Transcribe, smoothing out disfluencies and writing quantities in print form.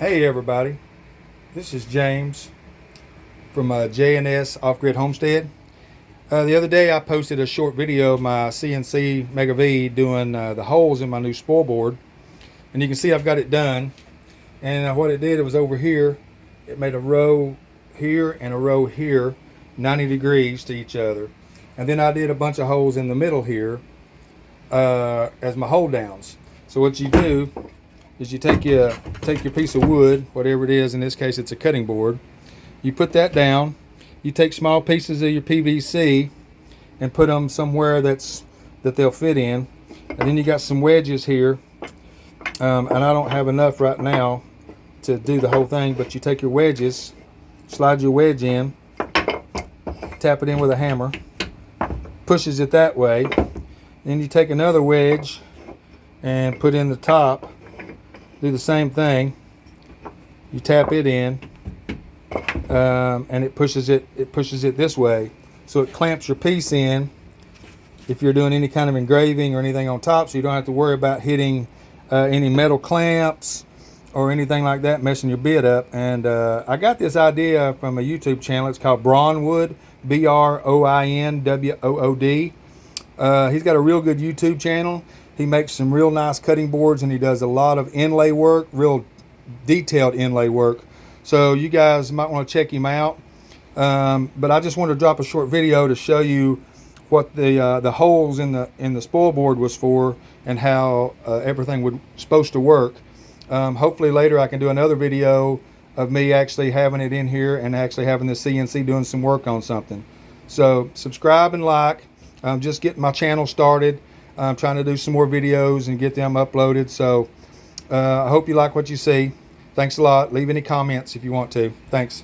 Hey everybody, this is James from J&S Off-Grid Homestead. The other day I posted a short video of my CNC Mega V doing the holes in my new spoilboard, and you can see I've got it done. And what it did, it was over here, it made a row here and a row here, 90 degrees to each other. And then I did a bunch of holes in the middle here as my hold downs. So what you do is you take your piece of wood, whatever it is, in this case it's a cutting board, you put that down, you take small pieces of your PVC and put them somewhere that they'll fit in, and then you got some wedges here, and I don't have enough right now to do the whole thing, but you take your wedges, slide your wedge in, tap it in with a hammer, pushes it that way, then you take another wedge and put in the top. Do the same thing. You tap it in, and it pushes it this way, so it clamps your piece in if you're doing any kind of engraving or anything on top, so you don't have to worry about hitting any metal clamps or anything like that, messing your bit up. And I got this idea from a YouTube channel. It's called Broinwood, Broinwood. He's got a real good YouTube channel. He makes some real nice cutting boards, and he does a lot of inlay work, real detailed inlay work. So you guys might want to check him out. But I just wanted to drop a short video to show you what the holes in the spoil board was for, and how everything was supposed to work. Hopefully later I can do another video of me actually having it in here and actually having the CNC doing some work on something. So subscribe and like. I'm just getting my channel started. I'm trying to do some more videos and get them uploaded. So I hope you like what you see. Thanks a lot. Leave any comments if you want to. Thanks.